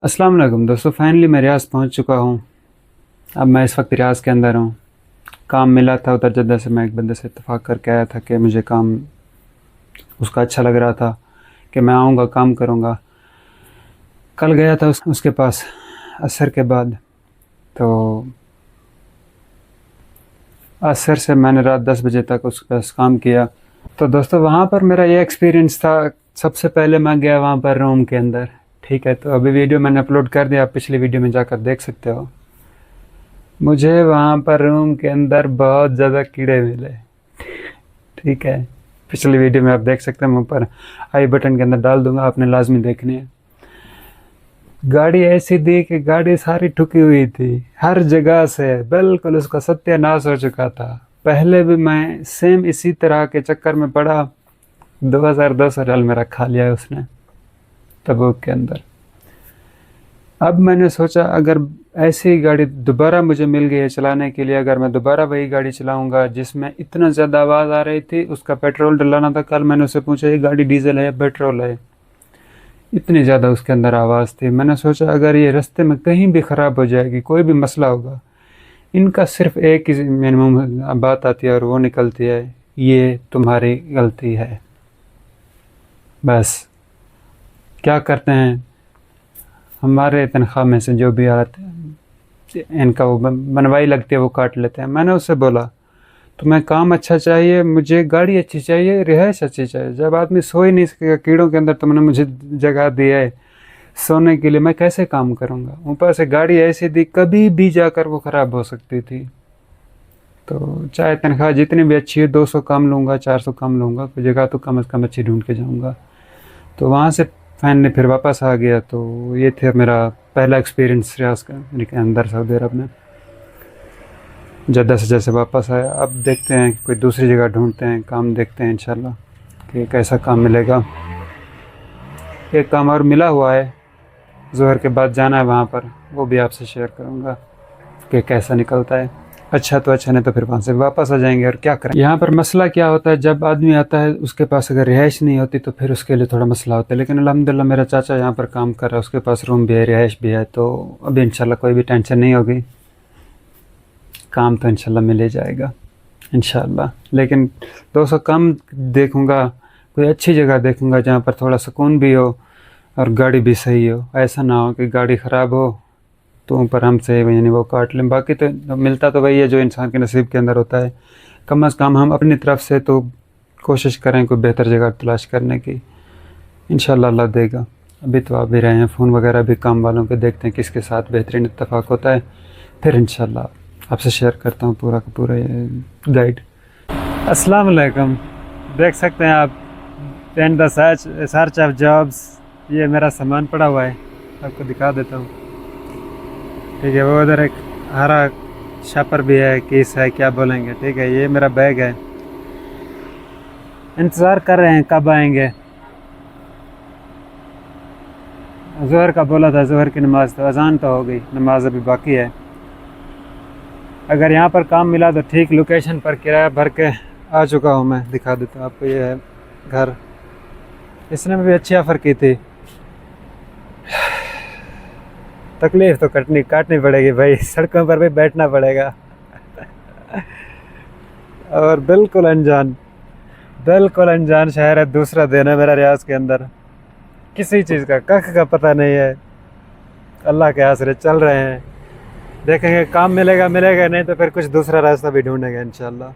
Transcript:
अस्सलाम वालेकुम दोस्तों, फाइनली मैं रियाज़ पहुंच चुका हूं। अब मैं इस वक्त रियाज़ के अंदर हूं। काम मिला था उधर जद्दा से, मैं एक बंदे से इत्तेफाक करके आया था कि मुझे काम उसका अच्छा लग रहा था कि मैं आऊँगा काम करूँगा। कल गया था उसके पास असर के बाद, तो असर से मैंने रात 10 बजे तक उसके पास काम किया। तो दोस्तों वहाँ पर मेरा ये एक्सपीरियंस था। सबसे पहले मैं गया वहाँ पर रूम के अंदर, ठीक है। तो अभी वीडियो मैंने अपलोड कर दिया, आप पिछली वीडियो में जाकर देख सकते हो। मुझे वहाँ पर रूम के अंदर बहुत ज़्यादा कीड़े मिले, ठीक है। पिछली वीडियो में आप देख सकते हैं, मैं ऊपर आई बटन के अंदर डाल दूंगा, आपने लाजमी देखनी है। गाड़ी ऐसी थी कि गाड़ी सारी ठुकी हुई थी हर जगह से, बिल्कुल उसका सत्यानाश हो चुका था। पहले भी मैं सेम इसी तरह के चक्कर में पड़ा, 2200 रियाल मेरा खा लिया है उसने तबूक के अंदर। अब मैंने सोचा अगर ऐसी गाड़ी दोबारा मुझे मिल गई है चलाने के लिए, अगर मैं दोबारा वही गाड़ी चलाऊंगा जिसमें इतना ज़्यादा आवाज़ आ रही थी, उसका पेट्रोल डलाना था। कल मैंने उससे पूछा ये गाड़ी डीजल है या पेट्रोल है, इतनी ज़्यादा उसके अंदर आवाज़ थी। मैंने सोचा अगर ये रास्ते में कहीं भी ख़राब हो जाएगी, कोई भी मसला होगा, इनका सिर्फ एक ही मिनिमम बात आती है और वो निकलती है, ये तुम्हारी गलती है। बस क्या करते हैं, हमारे तनख्वाह में से जो भी आते हैं इनका वो बनवाई लगती है, वो काट लेते हैं। मैंने उससे बोला तुम्हें काम अच्छा चाहिए, मुझे गाड़ी अच्छी चाहिए, रिहाइश अच्छी चाहिए। जब आदमी सो ही नहीं सकेगा कीड़ों के अंदर, तुमने मुझे जगह दी है सोने के लिए, मैं कैसे काम करूँगा। ऊपर से गाड़ी ऐसी थी कभी भी जाकर वो ख़राब हो सकती थी। तो चाहे तनख्वाह जितनी भी अच्छी है, 200 कम लूँगा, 400 कम लूँगा, कोई जगह तो कम से कम अच्छी ढूंढ के जाऊँगा। तो वहाँ से फाइनली फिर वापस आ गया। तो ये थे मेरा पहला एक्सपीरियंस रियाज़ का अंदर सऊदी अरब में। जद्दा से जैसे वापस आया, अब देखते हैं कोई दूसरी जगह ढूंढते हैं, काम देखते हैं इंशाल्लाह कि कैसा काम मिलेगा। एक काम और मिला हुआ है, ज़ोहर के बाद जाना है वहाँ पर, वो भी आपसे शेयर करूँगा कि कैसा निकलता है। अच्छा तो अच्छा, नहीं तो फिर वहाँ से वापस आ जाएंगे। और क्या करें, यहाँ पर मसला क्या होता है, जब आदमी आता है उसके पास अगर रिहाइश नहीं होती तो फिर उसके लिए थोड़ा मसला होता है। लेकिन अल्हम्दुलिल्लाह मेरा चाचा यहाँ पर काम कर रहा है, उसके पास रूम भी है, रिहाइश भी है, तो अभी इंशाल्लाह कोई भी टेंशन नहीं होगी, काम तो इंशाल्लाह मिल ही जाएगा इंशाल्लाह। लेकिन 200 कम देखूँगा, कोई अच्छी जगह देखूँगा जहाँ पर थोड़ा सुकून भी हो और गाड़ी भी सही हो। ऐसा ना हो कि गाड़ी ख़राब हो तो ऊपर हमसे यानी वो काट लें। बाकी तो मिलता तो वही है जो इंसान के नसीब के अंदर होता है। कम अज़ कम हम अपनी तरफ से तो कोशिश करें कोई बेहतर जगह तलाश करने की, इंशाल्लाह अल्लाह देगा। अभी तो आप भी रहे हैं, फ़ोन वगैरह भी काम वालों के देखते हैं किसके साथ बेहतरीन इत्तेफाक होता है, फिर इंशाल्लाह आपसे शेयर करता हूँ पूरा का पूरा गाइड। अस्सलाम वालेकुम, देख सकते हैं आप and the search of jobs. ये मेरा सामान पड़ा हुआ है, आपको दिखा देता हूँ, ठीक है। वो उधर एक हरा शापर भी है, केस है, क्या बोलेंगे, ठीक है। ये मेरा बैग है, इंतज़ार कर रहे हैं कब आएंगे। ज़ोहर का बोला था, ज़ोहर की नमाज़ तो अज़ान तो हो गई, नमाज अभी बाकी है। अगर यहाँ पर काम मिला तो ठीक, लोकेशन पर किराया भर के आ चुका हूँ मैं, दिखा देता हूँ आपको। ये है घर, इसने भी अच्छी ऑफ़र की थी। तकलीफ़ तो काटनी पड़ेगी भाई, सड़कों पर भी बैठना पड़ेगा और बिल्कुल अनजान शहर है, दूसरा दिन है मेरा रियाज़ के अंदर, किसी चीज़ का कख का पता नहीं है। अल्लाह के आसरे चल रहे हैं, देखेंगे काम मिलेगा, नहीं तो फिर कुछ दूसरा रास्ता भी ढूंढेंगे इंशाल्लाह।